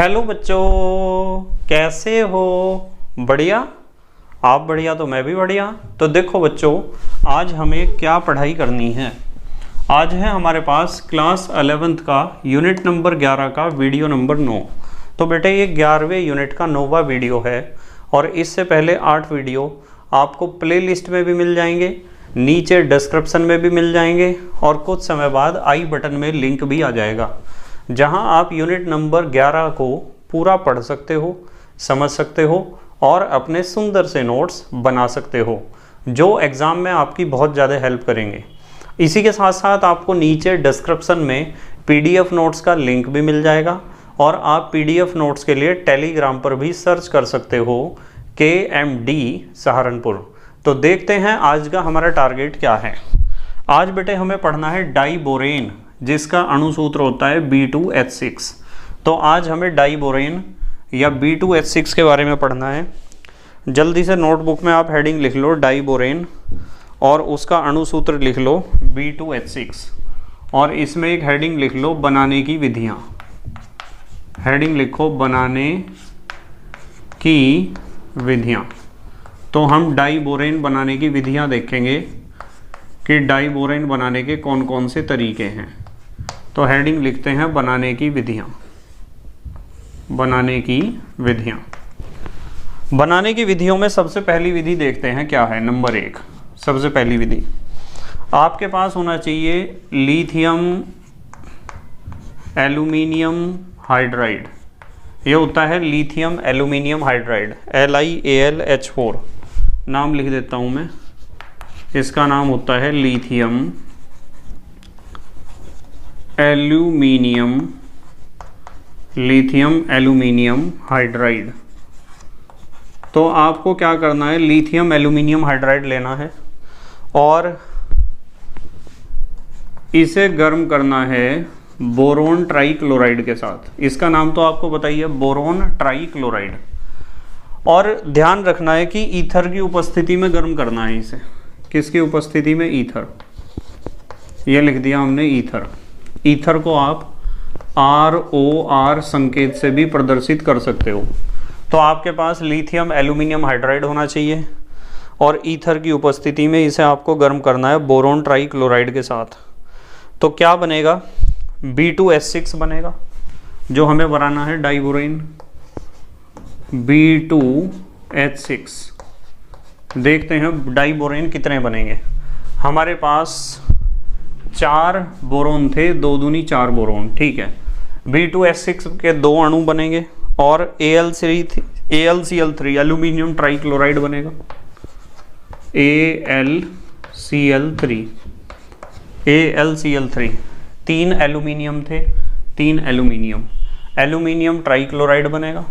Hello बच्चों, कैसे हो? बढ़िया। आप बढ़िया तो मैं भी बढ़िया। तो देखो बच्चों, आज हमें क्या पढ़ाई करनी है। आज है हमारे पास क्लास 11th का यूनिट नंबर 11 का वीडियो नंबर 9। तो बेटे ये 11वें यूनिट का 9वां वीडियो है और इससे पहले 8 वीडियो आपको प्लेलिस्ट में भी मिल जाएंगे, नीचे डिस्क्रिप्शन में भी मिल जाएंगे और कुछ समय बाद आई बटन में लिंक भी आ जाएगा, जहां आप यूनिट नंबर 11 को पूरा पढ़ सकते हो, समझ सकते हो और अपने सुंदर से नोट्स बना सकते हो, जो एग्ज़ाम में आपकी बहुत ज़्यादा हेल्प करेंगे। इसी के साथ साथ आपको नीचे डिस्क्रिप्शन में पीडीएफ नोट्स का लिंक भी मिल जाएगा और आप पीडीएफ नोट्स के लिए टेलीग्राम पर भी सर्च कर सकते हो KMD सहारनपुर। तो देखते हैं आज का हमारा टारगेट क्या है। आज बेटे हमें पढ़ना है डाइबोरेन, जिसका अणुसूत्र होता है B2H6। तो आज हमें डाइबोरेन या B2H6 के बारे में पढ़ना है। जल्दी से नोटबुक में आप हेडिंग लिख लो डाइबोरेन और उसका अणुसूत्र लिख लो B2H6 और इसमें एक हेडिंग लिख लो बनाने की विधियाँ। हेडिंग लिखो बनाने की विधियाँ। तो हम डाइबोरेन बनाने की विधियाँ देखेंगे कि डाइबोरेन बनाने के कौन कौन से तरीके हैं। तो हेडिंग लिखते हैं बनाने की विधियाँ। बनाने की विधियाँ। बनाने की विधियों में सबसे पहली विधि देखते हैं क्या है। नंबर 1, सबसे पहली विधि आपके पास होना चाहिए लिथियम एल्यूमिनियम हाइड्राइड। ये होता है लिथियम एल्यूमिनियम हाइड्राइड, LiAlH4 नाम लिख देता हूँ मैं। इसका नाम होता है लिथियम एल्यूमिनियम हाइड्राइड। तो आपको क्या करना है, लिथियम एल्यूमिनियम हाइड्राइड लेना है और इसे गर्म करना है बोरोन ट्राइक्लोराइड के साथ। इसका नाम तो आपको बताइए, बोरोन ट्राइक्लोराइड। और ध्यान रखना है कि ईथर की उपस्थिति में गर्म करना है इसे। किसकी उपस्थिति में? ईथर। ये लिख दिया हमने ईथर। ईथर को आप ROR संकेत से भी प्रदर्शित कर सकते हो। तो आपके पास लिथियम एल्यूमिनियम हाइड्राइड होना चाहिए और ईथर की उपस्थिति में इसे आपको गर्म करना है बोरोन ट्राइक्लोराइड के साथ। तो क्या बनेगा? B2H6 बनेगा, जो हमें बनाना है डाइबोरेन B2H6। देखते हैं डाइबोरेन कितने बनेंगे। हमारे पास 4 बोरोन थे, 2 दूनी 4 बोरोन, ठीक है। B2H6 के 2 अणु बनेंगे और AlCl3 एल्यूमिनियम ट्राइक्लोराइड बनेगा। AlCl3 3 एल्यूमिनियम थे, 3 एल्यूमिनियम ट्राइक्लोराइड बनेगा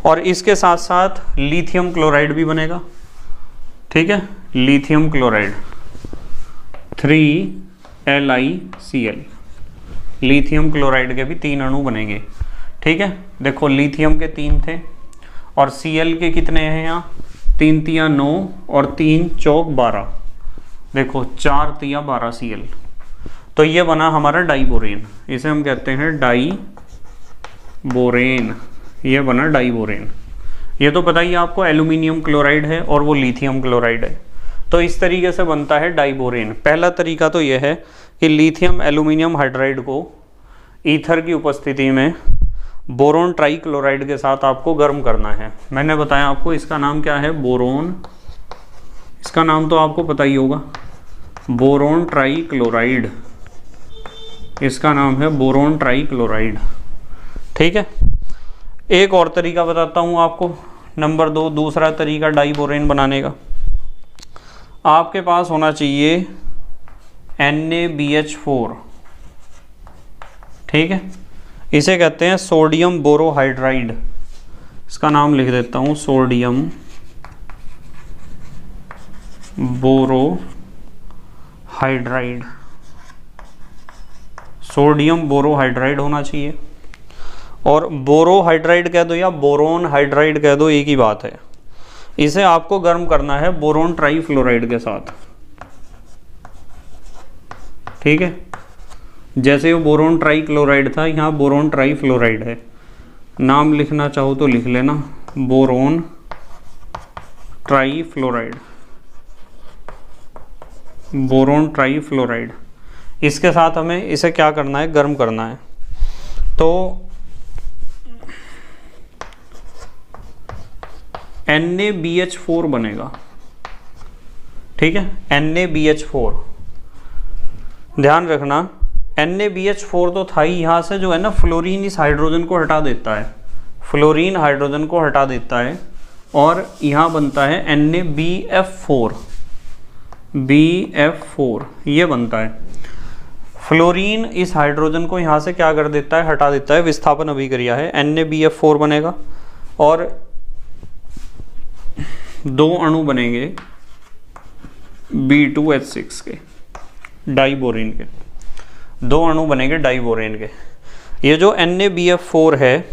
और इसके साथ साथ लिथियम क्लोराइड भी बनेगा, ठीक है। Lithium chloride 3LiCl, lithium chloride के भी 3 अणु बनेंगे, ठीक है। देखो लिथियम के 3 थे और Cl के कितने हैं यहाँ? 3 तिया 9 और 3 चौक 12। देखो 4 तिया 12 Cl। तो ये बना हमारा डाइबोरेन। इसे हम कहते हैं डाइबोरेन। ये बना डाइबोरेन। ये तो पता ही आपको एल्यूमिनियम क्लोराइड है और वो लिथियम क्लोराइड है। तो इस तरीके से बनता है डाइबोरेन। पहला तरीका तो यह है कि लिथियम एल्यूमिनियम हाइड्राइड को ईथर की उपस्थिति में बोरोन ट्राइक्लोराइड के साथ आपको गर्म करना है। मैंने बताया आपको इसका नाम क्या है, बोरोन। इसका नाम तो आपको पता ही होगा, बोरोन ट्राइक्लोराइड। इसका नाम है बोरोन ट्राइक्लोराइड, ठीक है। एक और तरीका बताता हूँ आपको। नंबर 2, दूसरा तरीका डाइबोरेन बनाने का। आपके पास होना चाहिए NaBH4, ठीक है। इसे कहते हैं सोडियम बोरोहाइड्राइड। इसका नाम लिख देता हूँ सोडियम बोरोहाइड्राइड। सोडियम बोरोहाइड्राइड होना चाहिए और बोरोहाइड्राइड कह दो या बोरोन हाइड्राइड कह दो, एक ही बात है। इसे आपको गर्म करना है बोरोन ट्राइफ्लोराइड के साथ, ठीक है। जैसे वो बोरोन ट्राइक्लोराइड था, यहाँ बोरोन ट्राइफ्लोराइड है। नाम लिखना चाहो तो लिख लेना, बोरोन ट्राईफ्लोराइड, बोरोन ट्राईफ्लोराइड। इसके साथ हमें इसे क्या करना है, गर्म करना है। तो NaBH4 बनेगा, ठीक है, NaBH4। ध्यान रखना NaBH4 तो था ही, यहाँ से जो है ना फ्लोरीन इस हाइड्रोजन को हटा देता है, फ्लोरीन हाइड्रोजन को हटा देता है और यहाँ बनता है NaBF4, BF4 ये बनता है। फ्लोरीन इस हाइड्रोजन को यहाँ से क्या कर देता है, हटा देता है, विस्थापन अभिक्रिया है, NaBF4 बनेगा और दो अणु बनेंगे B2H6 के, डाइबोरेन के, दो अणु बनेंगे डाइबोरेन के। ये जो NaBF4 है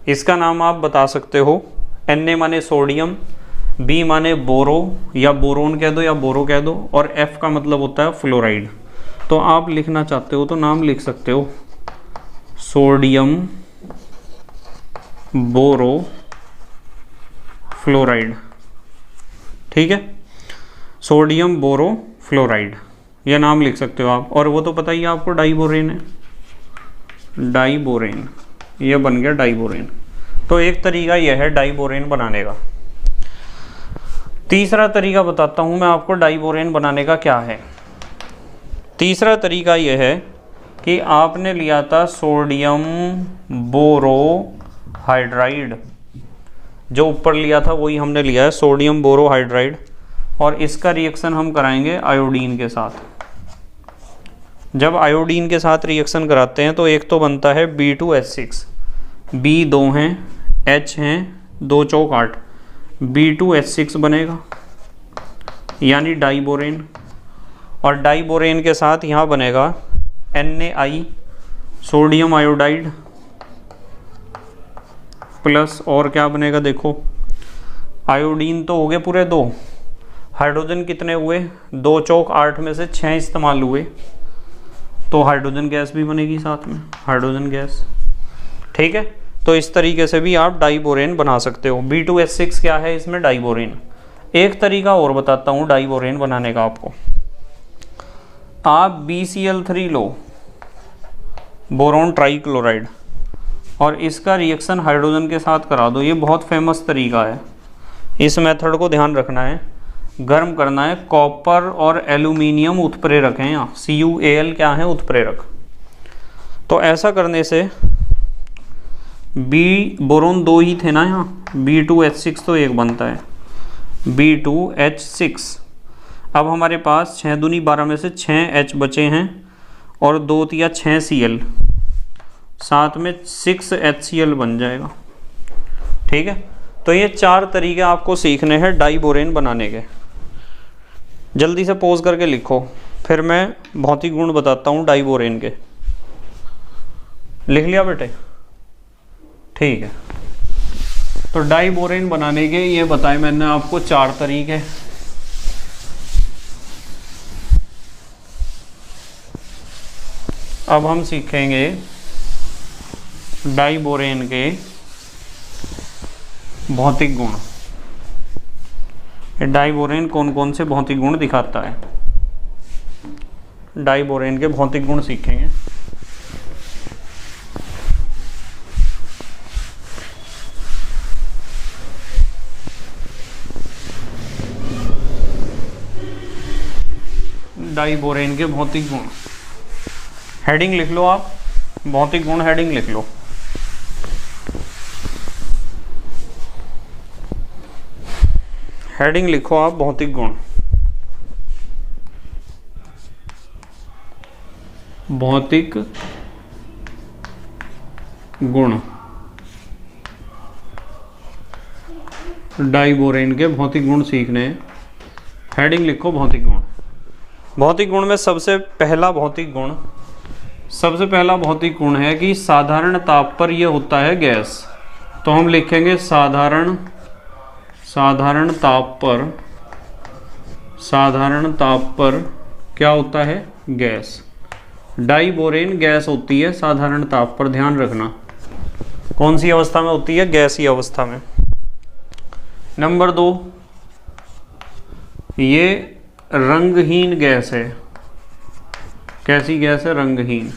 इसका नाम आप बता सकते हो, Na माने सोडियम, B माने बोरो या बोरोन कह दो या बोरो कह दो, और F का मतलब होता है फ्लोराइड। तो आप लिखना चाहते हो तो नाम लिख सकते हो, सोडियम बोरो फ्लोराइड, ठीक है, सोडियम बोरो फ्लोराइड ये नाम लिख सकते हो आप। और वो तो पता ही है आपको डाइबोरेन है, डाइबोरेन ये बन गया डाइबोरेन। तो एक तरीका यह है डाइबोरेन बनाने का। तीसरा तरीका बताता हूं मैं आपको डाइबोरेन बनाने का क्या है। तीसरा तरीका यह है कि आपने लिया था सोडियम बोरोहाइड्राइड, जो ऊपर लिया था वही हमने लिया है सोडियम बोरोहाइड्राइड, और इसका रिएक्शन हम कराएंगे आयोडीन के साथ। जब आयोडीन के साथ रिएक्शन कराते हैं तो एक तो बनता है B2H6, B 2 हैं, H हैं, 2 चौक 8, B2H6 बनेगा यानी डाइबोरेन। और डाइबोरेन के साथ यहाँ बनेगा NaI सोडियम आयोडाइड प्लस, और क्या बनेगा देखो, आयोडीन तो हो गए पूरे 2, हाइड्रोजन कितने हुए, 2 चौक 8 में से 6 इस्तेमाल हुए, तो हाइड्रोजन गैस भी बनेगी साथ में, हाइड्रोजन गैस, ठीक है। तो इस तरीके से भी आप डाइबोरेन बना सकते हो। B2H6 क्या है इसमें, डाइबोरेन। एक तरीका और बताता हूँ डाइबोरेन बनाने का आपको। आप BCl3 लो, बोरोन ट्राईक्लोराइड, और इसका रिएक्शन हाइड्रोजन के साथ करा दो। ये बहुत फेमस तरीका है, इस मेथड को ध्यान रखना है। गर्म करना है, कॉपर और एल्यूमिनियम उत्प्रेरक हैं यहाँ, CuAl क्या है, उत्प्रेरक। तो ऐसा करने से बोरोन 2 ही थे ना यहाँ, B2H6 तो एक बनता है, B2H6। अब हमारे पास 6 दूनी 12 में से 6 H बचे हैं और 2 या 6 Cl, साथ में 6 HCl बन जाएगा, ठीक है। तो ये 4 तरीके आपको सीखने हैं डाइबोरेन बनाने के। जल्दी से पॉज करके लिखो, फिर मैं भौतिक गुण बताता हूँ डाइबोरेन के। लिख लिया बेटे, ठीक है। तो डाइबोरेन बनाने के ये बताए मैंने आपको 4 तरीके। अब हम सीखेंगे डाइबोरेन के भौतिक गुण। डाइबोरेन कौन कौन से भौतिक गुण दिखाता है, डाइबोरेन के भौतिक गुण सीखेंगे। डाइबोरेन के भौतिक गुण, हेडिंग लिख लो आप, भौतिक गुण हेडिंग लिख लो। हेडिंग लिखो आप, भौतिक गुण। भौतिक गुण, डाइबोरेन के भौतिक गुण सीखने। हेडिंग लिखो भौतिक गुण। भौतिक गुण में सबसे पहला भौतिक गुण है कि साधारण ताप पर यह होता है गैस। तो हम लिखेंगे साधारण ताप पर क्या होता है, गैस। डाइबोरेन गैस होती है साधारण ताप पर, ध्यान रखना। कौन सी अवस्था में होती है? गैसीय अवस्था में। नंबर 2, ये रंगहीन गैस है। कैसी गैस है? रंगहीन।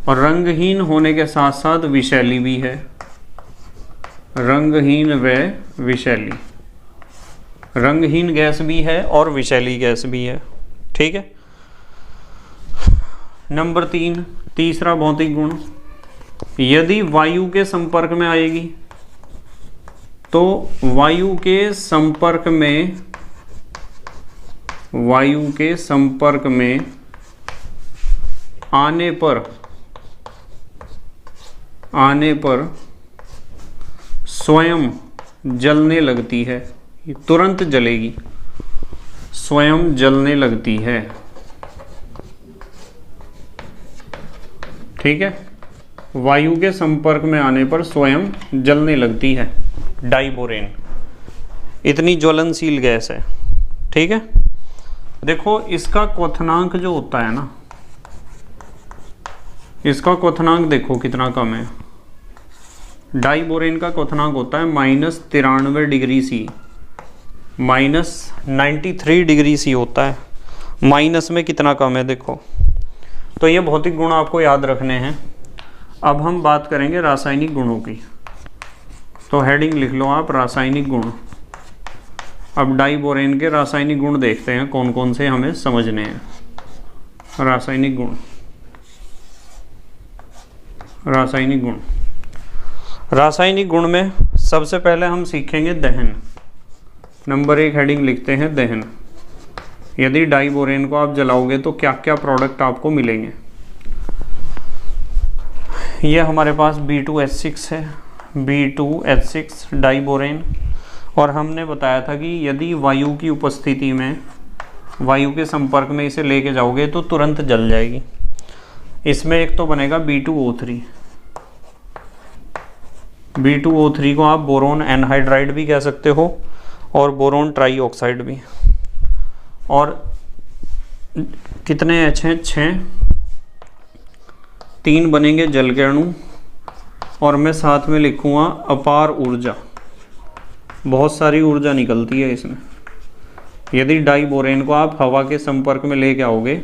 और रंगहीन होने के साथ साथ विषैली भी है। रंगहीन व विषैली, रंगहीन गैस भी है और विषैली गैस भी है। ठीक है। नंबर 3, तीसरा भौतिक गुण, यदि वायु के संपर्क में आएगी तो वायु के संपर्क में आने पर स्वयं जलने लगती है। ये तुरंत जलेगी, स्वयं जलने लगती है। ठीक है। वायु के संपर्क में आने पर स्वयं जलने लगती है, डाइबोरेन। इतनी ज्वलनशील गैस है। ठीक है। देखो इसका क्वथनांक जो होता है ना, इसका क्वथनांक देखो कितना कम है। डाइबोरेन का क्वथनांक होता है -93 डिग्री सी, -93 डिग्री सी होता है। माइनस में कितना कम है देखो। तो ये भौतिक गुण आपको याद रखने हैं। अब हम बात करेंगे रासायनिक गुणों की। तो हेडिंग लिख लो आप, रासायनिक गुण। अब डाइबोरेन के रासायनिक गुण देखते हैं कौन कौन से हमें समझने हैं। रासायनिक गुण, रासायनिक गुण। रासायनिक गुण में सबसे पहले हम सीखेंगे दहन। नंबर 1 हेडिंग लिखते हैं दहन। यदि डाइबोरेन को आप जलाओगे तो क्या क्या प्रोडक्ट आपको मिलेंगे। ये हमारे पास B2H6 है, B2H6 डाइबोरेन। और हमने बताया था कि यदि वायु की उपस्थिति में, वायु के संपर्क में इसे लेके जाओगे तो तुरंत जल जाएगी। इसमें एक तो बनेगा B2O3। B2O3 को आप बोरोन एनहाइड्राइड भी कह सकते हो और बोरोन ट्राईऑक्साइड भी। और कितने H हैं? 6। 3 बनेंगे जल के अणु। और मैं साथ में लिखूँगा अपार ऊर्जा। बहुत सारी ऊर्जा निकलती है इसमें। यदि डाइबोरेन को आप हवा के संपर्क में लेके आओगे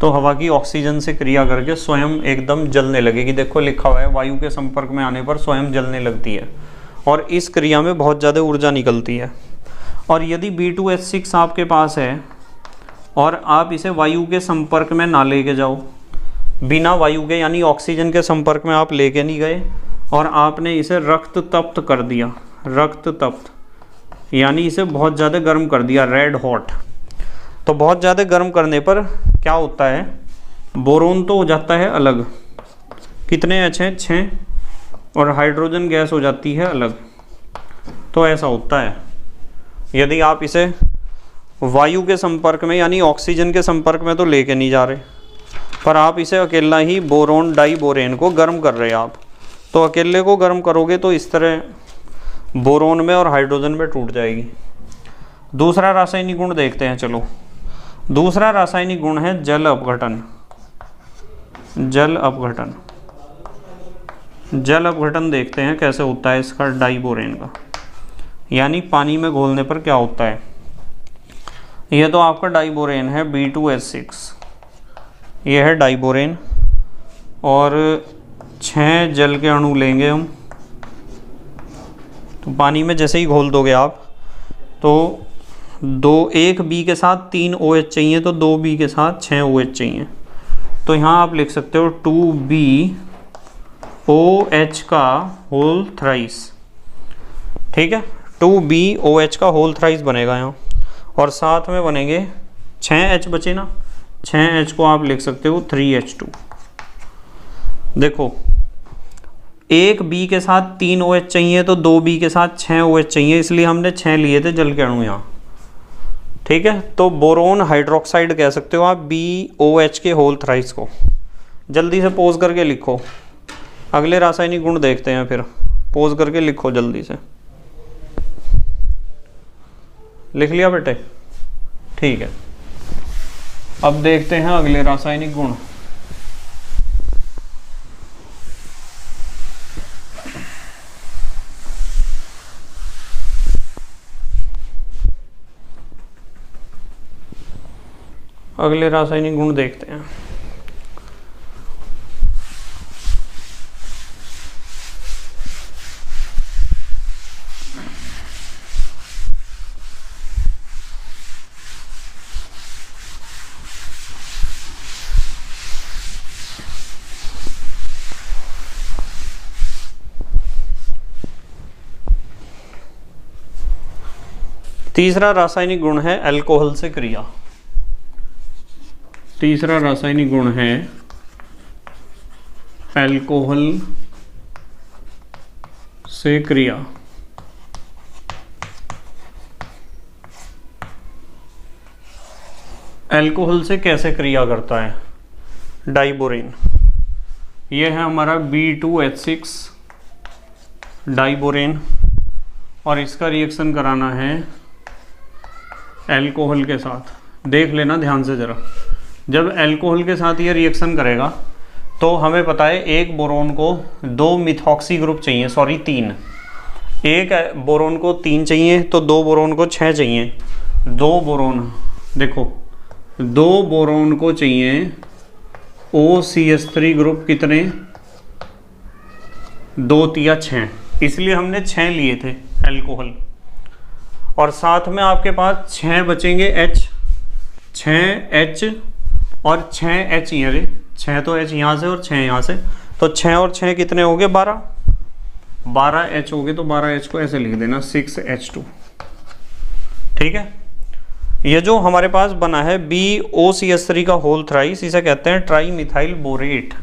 तो हवा की ऑक्सीजन से क्रिया करके स्वयं एकदम जलने लगेगी। देखो लिखा हुआ है वायु के संपर्क में आने पर स्वयं जलने लगती है। और इस क्रिया में बहुत ज़्यादा ऊर्जा निकलती है। और यदि B2H6 आपके पास है और आप इसे वायु के संपर्क में ना लेके जाओ, बिना वायु के यानी ऑक्सीजन के संपर्क में आप लेके नहीं गए और आपने इसे रक्त तप्त कर दिया, रक्त तप्त यानी इसे बहुत ज़्यादा गर्म कर दिया, रेड हॉट। तो बहुत ज़्यादा गर्म करने पर क्या होता है? बोरोन तो हो जाता है अलग। कितने H हैं? 6। और हाइड्रोजन गैस हो जाती है अलग। तो ऐसा होता है यदि आप इसे वायु के संपर्क में यानी ऑक्सीजन के संपर्क में तो लेके नहीं जा रहे, पर आप इसे अकेला ही बोरोन डाइबोरेन को गर्म कर रहे हैं आप। तो अकेले को गर्म करोगे तो इस तरह बोरोन में और हाइड्रोजन में टूट जाएगी। दूसरा रासायनिक गुण देखते हैं। चलो दूसरा रासायनिक गुण है जल अपघटन। जल अपघटन, जल अपघटन देखते हैं कैसे होता है इसका डाइबोरेन का, यानी पानी में घोलने पर क्या होता है। यह तो आपका डाइबोरेन है B2H6, यह है डाइबोरेन। और 6 जल के अणु लेंगे हम। तो पानी में जैसे ही घोल दोगे आप तो 1 B के साथ 3 OH चाहिए, तो 2 B के साथ 6 OH चाहिए। तो यहाँ आप लिख सकते हो 2BOH का होल थ्राइस। ठीक है, 2BOH का होल थ्राइस बनेगा यहाँ। और साथ में बनेंगे 6H बचे ना, 6H को आप लिख सकते हो 3H2। देखो 1 B के साथ 3 OH चाहिए तो 2 B के साथ 6 OH चाहिए, इसलिए हमने 6 लिए थे जल के अणु यहाँ। ठीक है, तो बोरोन हाइड्रोक्साइड कह सकते हो आप BOH के होल थ्राइस को। जल्दी से पोज करके लिखो। अगले रासायनिक गुण देखते हैं, फिर पोज करके लिखो जल्दी से। लिख लिया बेटे? ठीक है, अब देखते हैं अगले रासायनिक गुण। अगले रासायनिक गुण देखते हैं। तीसरा रासायनिक गुण है अल्कोहल से क्रिया। तीसरा रासायनिक गुण है अल्कोहल से क्रिया। अल्कोहल से कैसे क्रिया करता है? डाइबोरेन, यह है हमारा B2H6 डाइबोरेन, और इसका रिएक्शन कराना है अल्कोहल के साथ। देख लेना ध्यान से ज़रा, जब अल्कोहल के साथ ये रिएक्शन करेगा तो हमें पता है एक बोरोन को 2 मिथॉक्सी ग्रुप चाहिए, सॉरी 3। एक बोरोन को 3 चाहिए तो 2 बोरोन को 6 चाहिए। 2 बोरोन, देखो 2 बोरोन को चाहिए OCH3 ग्रुप कितने? 2 या 6, इसलिए हमने 6 लिए थे अल्कोहल। और साथ में आपके पास 6 बचेंगे H, 6H और 6H ये 6 तो H यहाँ से और 6 यहाँ से, तो 6 और 6 कितने हो गए? 12 H हो गए। तो 12H को ऐसे लिख देना 6H2। ठीक है, ये जो हमारे पास बना है BOCH3 का होल थ्राइस, इसे कहते हैं tri methyl borate.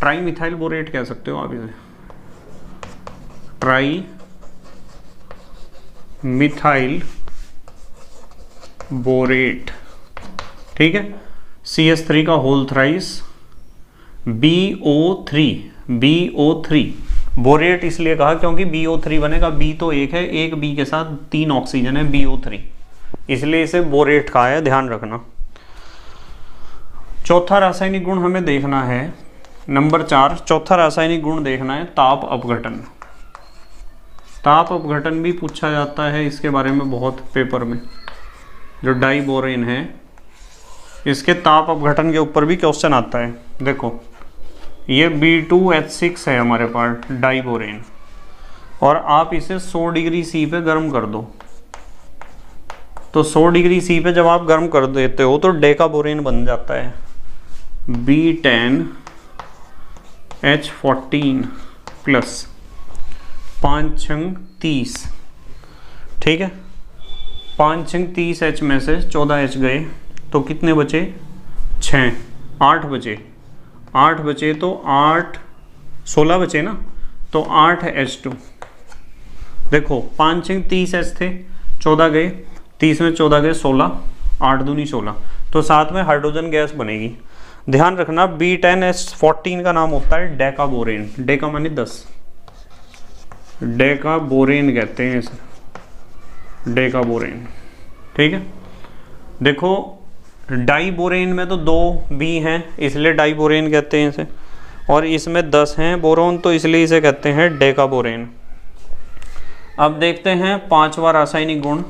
Tri methyl borate कह सकते हो आप इसे, ट्राई मिथाइल बोरेट। ठीक है, CH3 का होल थ्राइस BO3 बोरेट इसलिए कहा क्योंकि BO3 बनेगा। B तो एक है, एक B के साथ 3 ऑक्सीजन है, BO3, इसलिए इसे बोरेट कहा है, ध्यान रखना। चौथा रासायनिक गुण हमें देखना है, नंबर 4। चौथा रासायनिक गुण देखना है ताप अपघटन। ताप अपघटन भी पूछा जाता है इसके बारे में बहुत पेपर में। जो डाइबोरेन है इसके ताप अपघटन के ऊपर भी क्वेश्चन आता है। देखो ये B2H6 है हमारे पास डाइबोरेन, और आप इसे 100 डिग्री C पे गर्म कर दो। तो 100 डिग्री C पे जब आप गर्म कर देते हो तो डेकाबोरेन बन जाता है B10H14 प्लस 5 छंग 30। ठीक है, 5 छंग 30 H में से 14 H गए तो कितने बचे? 6, 8 बचे। 8 बचे तो 8, 16 बचे ना, तो 8H2। देखो 5 छंग 30 H थे, 14 गए, 30 में 14 गए 16, 8 दूनी 16, तो साथ में हाइड्रोजन गैस बनेगी। ध्यान रखना B10H14 का नाम होता है डेकाबोरेन। डेका माने 10, डेकाबोरेन कहते हैं इसे, डेकाबोरेन। ठीक है, देखो डाइबोरेन में तो 2 B हैं इसलिए डाइबोरेन कहते हैं इसे, और इसमें 10 हैं बोरोन तो इसलिए इसे कहते हैं डेकाबोरेन। अब देखते हैं 5वां रासायनिक गुण।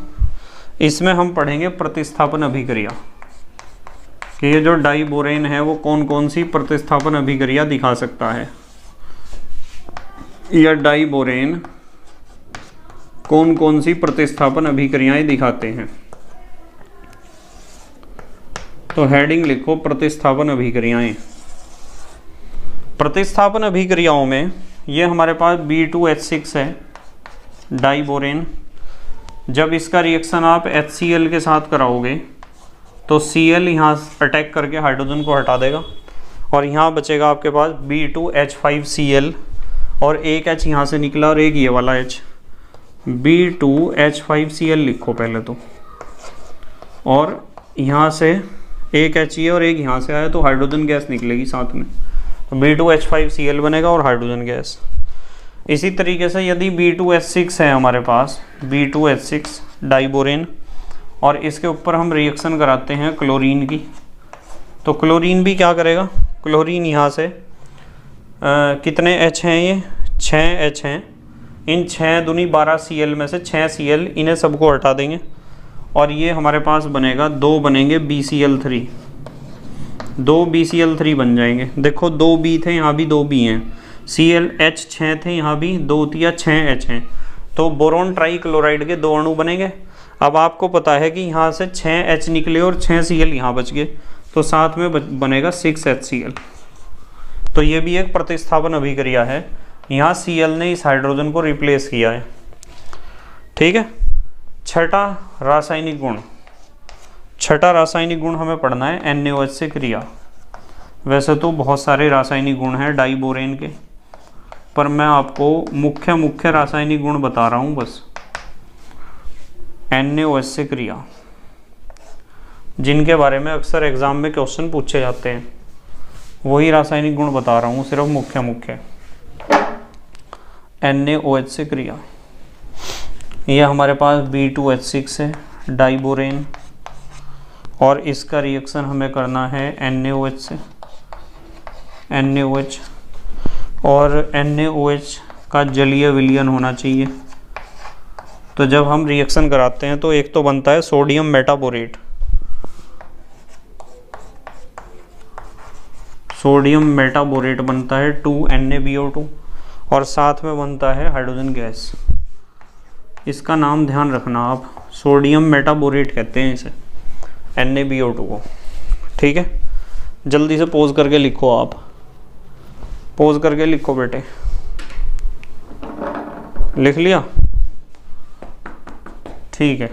इसमें हम पढ़ेंगे प्रतिस्थापन अभिक्रिया, कि ये जो डाइबोरेन है वो कौन कौन सी प्रतिस्थापन अभिक्रिया दिखा सकता है, या डाइबोरेन कौन कौन सी प्रतिस्थापन अभिक्रियाएं दिखाते हैं। तो हेडिंग लिखो प्रतिस्थापन अभिक्रियाएं। प्रतिस्थापन अभिक्रियाओं में ये हमारे पास B2H6 है डाइबोरेन। जब इसका रिएक्शन आप HCl के साथ कराओगे तो Cl यहाँ अटैक करके हाइड्रोजन को हटा देगा, और यहाँ बचेगा आपके पास B2H5Cl, और एक H यहाँ से निकला और एक ये वाला H, B2H5Cl लिखो पहले तो, और यहाँ से एक H ये और एक यहाँ से आया तो हाइड्रोजन गैस निकलेगी साथ में, तो B2H5Cl बनेगा और हाइड्रोजन गैस। इसी तरीके से यदि B2H6 है हमारे पास, B2H6 डाइबोरेन, और इसके ऊपर हम रिएक्शन कराते हैं क्लोरीन की, तो क्लोरीन भी क्या करेगा? क्लोरीन यहाँ से कितने H हैं? ये 6 H हैं। इन 6 दूनी 12 Cl में से 6 Cl इन्हें सबको हटा देंगे, और ये हमारे पास बनेगा, 2 बनेंगे BCl3, 2 BCl3 बन जाएंगे। देखो 2 B थे, यहाँ भी 2 B हैं। ClH 6 थे, यहाँ भी 2 या 6 H हैं। तो बोरोन ट्राईक्लोराइड के 2 अणु बनेंगे। अब आपको पता है कि यहाँ से 6 H निकले और 6 Cl यहाँ बच गए, तो साथ में बनेगा 6 HCl। तो ये भी एक प्रतिस्थापन अभिक्रिया है, यहाँ Cl ने इस हाइड्रोजन को रिप्लेस किया है। ठीक है। छठा रासायनिक गुण, छठा रासायनिक गुण हमें पढ़ना है NaOH से क्रिया। वैसे तो बहुत सारे रासायनिक गुण हैं डाइबोरेन के, पर मैं आपको मुख्य मुख्य रासायनिक गुण बता रहा हूँ बस। NaOH से क्रिया, जिनके बारे में अक्सर एग्जाम में क्वेश्चन पूछे जाते हैं, वही रासायनिक गुण बता रहा हूँ, सिर्फ मुख्य मुख्य। NaOH से क्रिया, ये हमारे पास B2H6 है डाइबोरेन, और इसका रिएक्शन हमें करना है NaOH से, NaOH, और NaOH का जलीय विलयन होना चाहिए। तो जब हम रिएक्शन कराते हैं तो एक तो बनता है सोडियम मेटाबोरेट, सोडियम मेटाबोरेट बनता है 2NaBO2, और साथ में बनता है हाइड्रोजन गैस। इसका नाम ध्यान रखना आप, सोडियम मेटाबोरेट कहते हैं इसे, NaBO2 को। ठीक है, जल्दी से पोज करके लिखो आप, पोज करके लिखो बेटे। लिख लिया? ठीक है,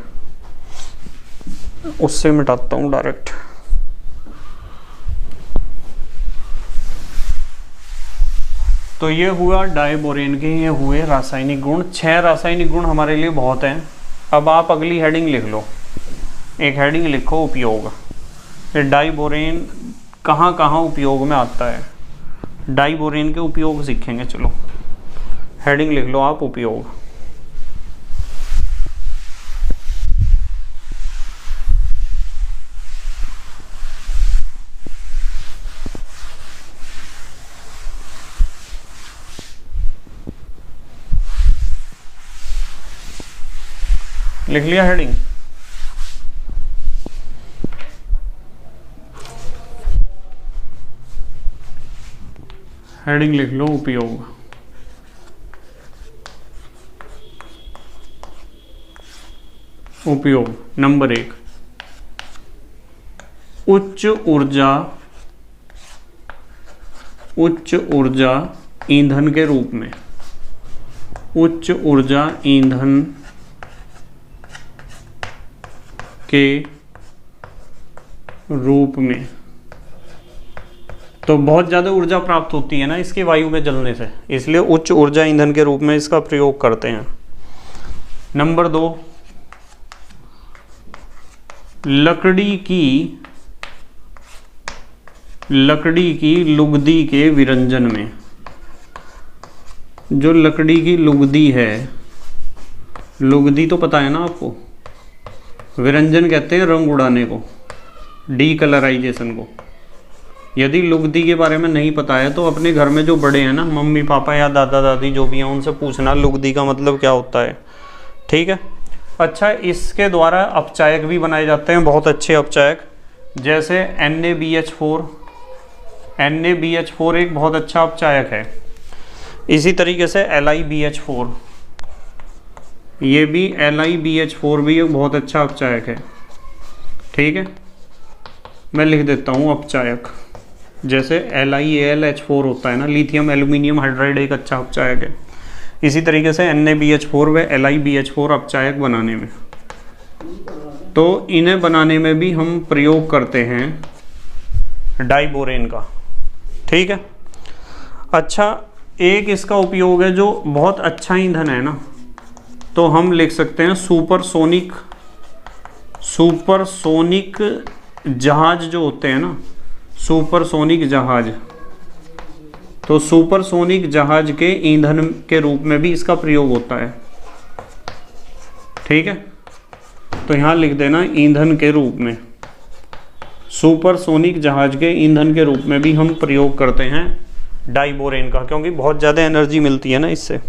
उससे मिटाता हूँ डायरेक्ट। तो ये हुआ डाइबोरेन के, ये हुए रासायनिक गुण। 6 रासायनिक गुण हमारे लिए बहुत हैं। अब आप अगली हेडिंग लिख लो, एक हेडिंग लिखो उपयोग। ये डाइबोरेन कहाँ कहाँ उपयोग में आता है, डाइबोरेन के उपयोग सीखेंगे। चलो हेडिंग लिख लो आप, उपयोग। लिख लिया हेडिंग? हेडिंग लिख लो उपयोग। उपयोग नंबर 1, उच्च ऊर्जा ईंधन के रूप में, उच्च ऊर्जा ईंधन के रूप में। तो बहुत ज़्यादा ऊर्जा प्राप्त होती है ना इसके वायु में जलने से, इसलिए उच्च ऊर्जा ईंधन के रूप में इसका प्रयोग करते हैं। नंबर 2, लकड़ी की लुगदी के विरंजन में। जो लकड़ी की लुगदी है, लुगदी तो पता है ना आपको, विरंजन कहते हैं रंग उड़ाने को, डीकलराइजेशन को। यदि लुगदी के बारे में नहीं पता है तो अपने घर में जो बड़े हैं ना, मम्मी पापा या दादा दादी जो भी हैं, उनसे पूछना लुगदी का मतलब क्या होता है। ठीक है। अच्छा, इसके द्वारा अपचायक भी बनाए जाते हैं, बहुत अच्छे अपचायक, जैसे NaBH4। NaBH4 एक बहुत अच्छा अपचायक है। इसी तरीके से LiBH4, ये भी LiBH4 भी एक बहुत अच्छा अपचायक है। ठीक है, मैं लिख देता हूँ अपचायक, जैसे LiAlH4 होता है ना, लिथियम एल्यूमिनियम हाइड्राइड एक अच्छा अपचायक है। इसी तरीके से NaBH4 व LiBH4 अपचायक बनाने में, तो इन्हें बनाने में भी हम प्रयोग करते हैं डाइबोरेन का। ठीक है। अच्छा, एक इसका उपयोग है जो बहुत अच्छा ईंधन है ना, तो हम लिख सकते हैं सुपरसोनिक जहाज जो होते हैं ना, सुपरसोनिक जहाज, तो सुपरसोनिक जहाज के ईंधन के रूप में भी इसका प्रयोग होता है। ठीक है, तो यहाँ लिख देना ईंधन के रूप में, सुपरसोनिक जहाज के ईंधन के रूप में भी हम प्रयोग करते हैं डाइबोरेन का, क्योंकि बहुत ज़्यादा एनर्जी मिलती है ना इससे।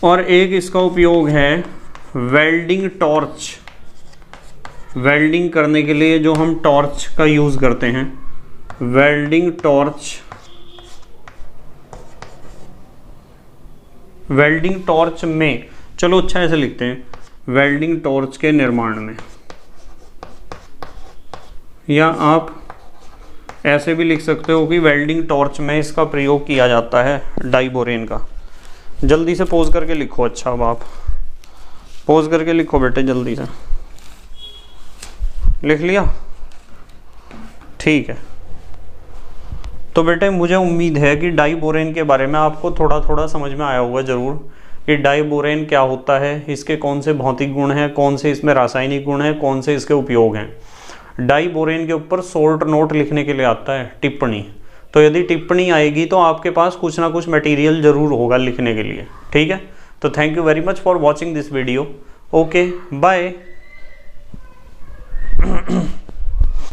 और एक इसका उपयोग है वेल्डिंग टॉर्च, वेल्डिंग करने के लिए जो हम टॉर्च का यूज़ करते हैं, वेल्डिंग टॉर्च, वेल्डिंग टॉर्च में, चलो अच्छा ऐसे लिखते हैं, वेल्डिंग टॉर्च के निर्माण में, या आप ऐसे भी लिख सकते हो कि वेल्डिंग टॉर्च में इसका प्रयोग किया जाता है डाइबोरेन का। जल्दी से पोज करके लिखो। अच्छा अब आप पोज करके लिखो बेटे, जल्दी से लिख लिया? ठीक है। तो बेटे मुझे उम्मीद है कि डाइबोरेन के बारे में आपको थोड़ा थोड़ा समझ में आया होगा ज़रूर कि डाइबोरेन क्या होता है, इसके कौन से भौतिक गुण हैं, कौन से इसमें रासायनिक गुण हैं, कौन से इसके उपयोग हैं। डाइबोरेन के ऊपर शॉर्ट नोट लिखने के लिए आता है, टिप्पणी। तो यदि टिप्पणी आएगी तो आपके पास कुछ ना कुछ मटेरियल ज़रूर होगा लिखने के लिए। ठीक है, तो thank you very much for watching this video. Okay bye.